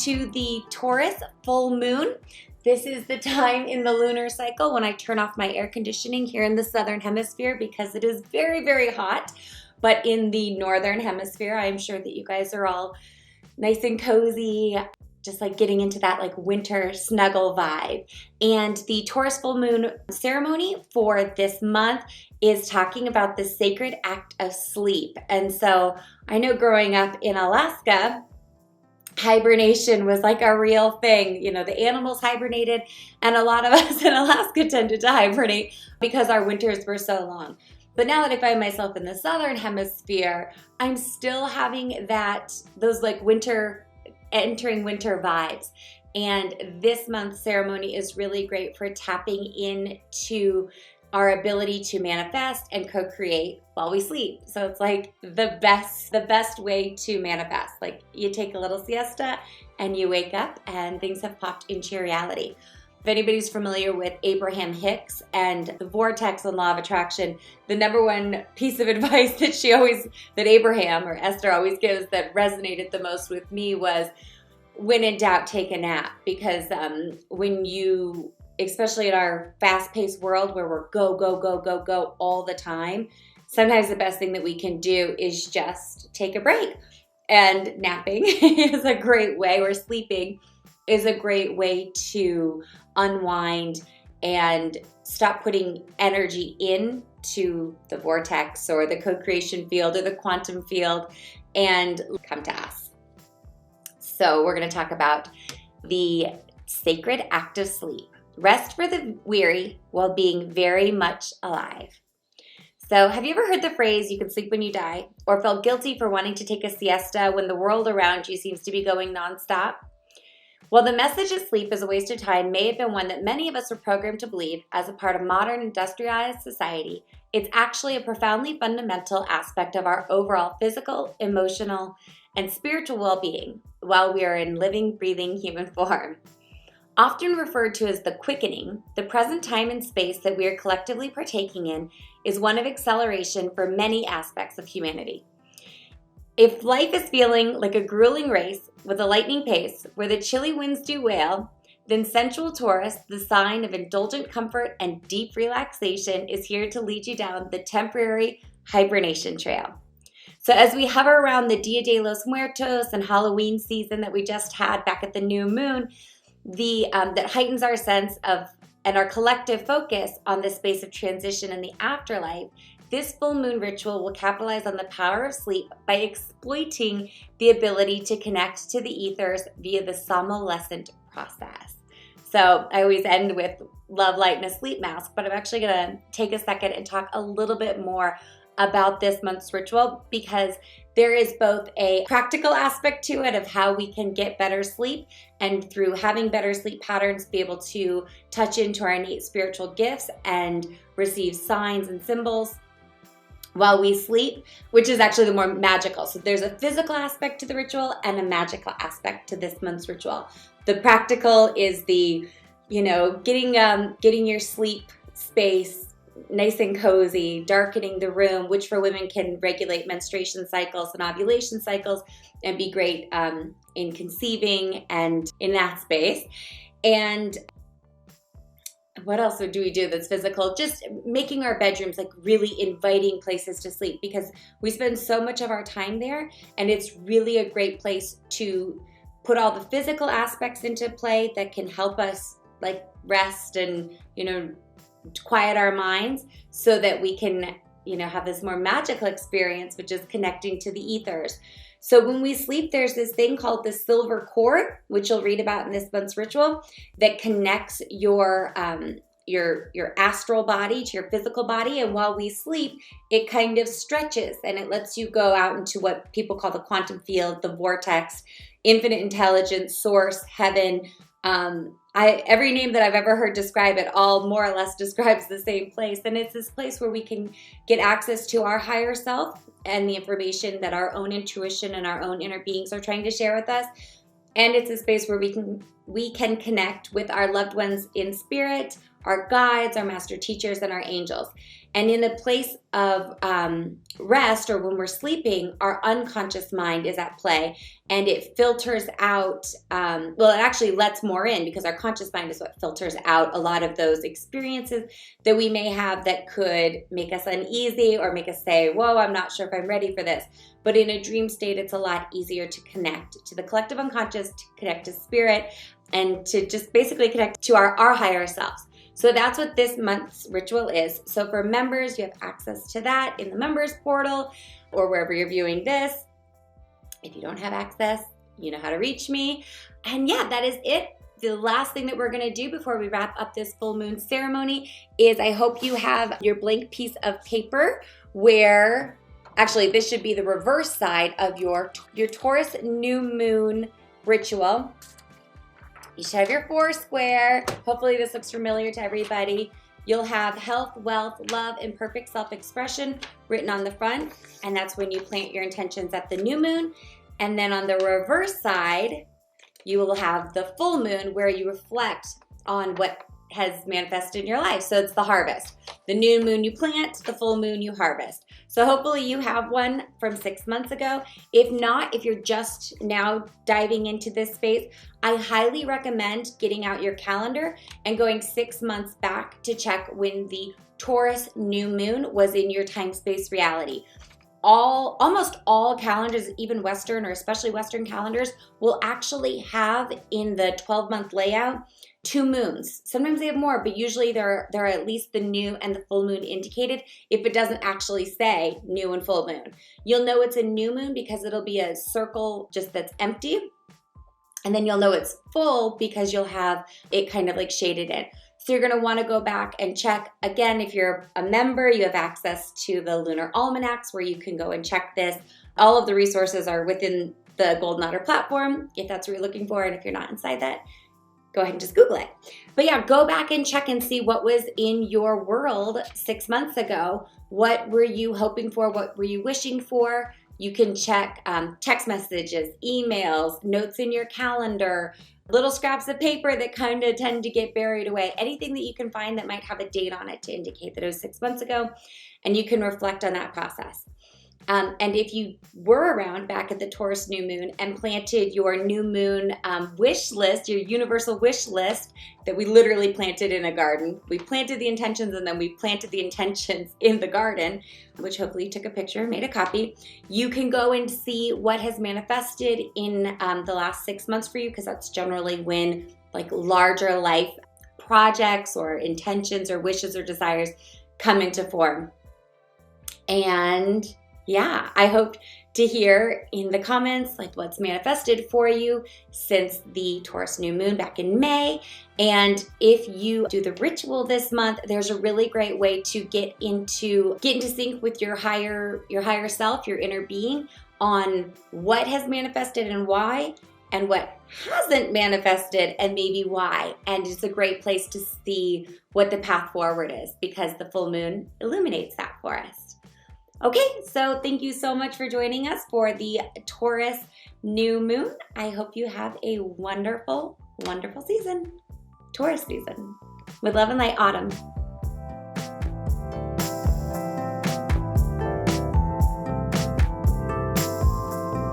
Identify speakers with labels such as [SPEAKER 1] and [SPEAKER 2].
[SPEAKER 1] to the Taurus Full Moon. This is the time in the lunar cycle when I turn off my air conditioning here in the southern hemisphere because it is very, very hot. But in the northern hemisphere, I'm sure that you guys are all nice and cozy, just like getting into that like winter snuggle vibe. And the Taurus Full Moon ceremony for this month is talking about the sacred act of sleep. And so I know growing up in Alaska, hibernation was like a real thing. You know, the animals hibernated, and a lot of us in Alaska tended to hibernate because our winters were so long. But now that I find myself in the southern hemisphere, I'm still having those like entering winter vibes. And this month's ceremony is really great for tapping into our ability to manifest and co-create while we sleep. So it's like the best way to manifest. Like you take a little siesta and you wake up and things have popped into your reality. If anybody's familiar with Abraham Hicks and the vortex and law of attraction, the number one piece of advice that Abraham or Esther always gives that resonated the most with me was, when in doubt, take a nap. Because when you, especially in our fast-paced world where we're go, go, go, go, go all the time, sometimes the best thing that we can do is just take a break. And napping is a great way, or sleeping is a great way to unwind and stop putting energy into the vortex or the co-creation field or the quantum field and come to us. So we're going to talk about the sacred act of sleep. Rest for the weary while being very much alive. So have you ever heard the phrase, you can sleep when you die, or felt guilty for wanting to take a siesta when the world around you seems to be going nonstop? Well, the message that sleep is a waste of time may have been one that many of us were programmed to believe as a part of modern industrialized society. It's actually a profoundly fundamental aspect of our overall physical, emotional, and spiritual well-being while we are in living, breathing human form. Often referred to as the quickening, the present time and space that we are collectively partaking in is one of acceleration for many aspects of humanity. If life is feeling like a grueling race with a lightning pace where the chilly winds do wail, then sensual Taurus, the sign of indulgent comfort and deep relaxation, is here to lead you down the temporary hibernation trail. So as we hover around the Dia de los Muertos and Halloween season that we just had back at the new moon, that heightens our sense of and our collective focus on the space of transition in the afterlife, this full moon ritual will capitalize on the power of sleep by exploiting the ability to connect to the ethers via the somnolescent process. So I always end with love, light, and a sleep mask, but I'm actually going to take a second and talk a little bit more about this month's ritual, because there is both a practical aspect to it of how we can get better sleep, and through having better sleep patterns be able to touch into our innate spiritual gifts and receive signs and symbols while we sleep, which is actually the more magical. So there's a physical aspect to the ritual and a magical aspect to this month's ritual. The practical is the, getting your sleep space nice and cozy, darkening the room, which for women can regulate menstruation cycles and ovulation cycles and be great in conceiving and in that space. And what else do we do that's physical? Just making our bedrooms like really inviting places to sleep, because we spend so much of our time there, and it's really a great place to put all the physical aspects into play that can help us like rest and, quiet our minds so that we can, have this more magical experience, which is connecting to the ethers. So when we sleep, there's this thing called the silver cord, which you'll read about in this month's ritual, that connects your astral body to your physical body. And while we sleep, it kind of stretches and it lets you go out into what people call the quantum field, the vortex, infinite intelligence, source, heaven. Every name that I've ever heard describe it all more or less describes the same place. And it's this place where we can get access to our higher self and the information that our own intuition and our own inner beings are trying to share with us. And it's a space where we can connect with our loved ones in spirit, our guides, our master teachers, and our angels. And in a place of rest, or when we're sleeping, our unconscious mind is at play, and it filters out, well, it actually lets more in, because our conscious mind is what filters out a lot of those experiences that we may have that could make us uneasy or make us say, whoa, I'm not sure if I'm ready for this. But in a dream state, it's a lot easier to connect to the collective unconscious, to connect to spirit, and to just basically connect to our higher selves. So that's what this month's ritual is. So for members, you have access to that in the members portal or wherever you're viewing this. If you don't have access, you know how to reach me. And yeah, that is it. The last thing that we're gonna do before we wrap up this full moon ceremony is I hope you have your blank piece of paper where, actually this should be the reverse side of your Taurus new moon ritual. You should have your 4 square. Hopefully this looks familiar to everybody. You'll have health, wealth, love, and perfect self-expression written on the front. And that's when you plant your intentions at the new moon. And then on the reverse side, you will have the full moon where you reflect on what has manifested in your life. So it's the harvest. The new moon you plant, the full moon you harvest. So hopefully you have one from 6 months ago. If not, if you're just now diving into this space, I highly recommend getting out your calendar and going 6 months back to check when the Taurus new moon was in your time space reality. Almost all calendars, even Western or especially Western calendars, will actually have in the 12-month layout 2 moons. Sometimes they have more, but usually there are at least the new and the full moon indicated if it doesn't actually say new and full moon. You'll know it's a new moon because it'll be a circle just that's empty. And then you'll know it's full because you'll have it kind of like shaded in. So you're gonna wanna go back and check. Again, if you're a member, you have access to the Lunar Almanacs where you can go and check this. All of the resources are within the Golden Otter platform, if that's what you're looking for. And if you're not inside that, go ahead and just Google it. But yeah, go back and check and see what was in your world 6 months ago. What were you hoping for? What were you wishing for? You can check text messages, emails, notes in your calendar, little scraps of paper that kind of tend to get buried away. Anything that you can find that might have a date on it to indicate that it was 6 months ago, and you can reflect on that process. And if you were around back at the Taurus new moon and planted your new moon wish list, your universal wish list that we literally planted in a garden. We planted the intentions and then we planted the intentions in the garden, which hopefully you took a picture and made a copy. You can go and see what has manifested in the last 6 months for you, because that's generally when like larger life projects or intentions or wishes or desires come into form. And yeah, I hope to hear in the comments like what's manifested for you since the Taurus new moon back in May. And if you do the ritual this month, there's a really great way to get into sync with your higher self, your inner being, on what has manifested and why, and what hasn't manifested and maybe why. And it's a great place to see what the path forward is, because the full moon illuminates that for us. Okay, so thank you so much for joining us for the Taurus new moon. I hope you have a wonderful, wonderful season. Taurus season. With love and light, Autumn.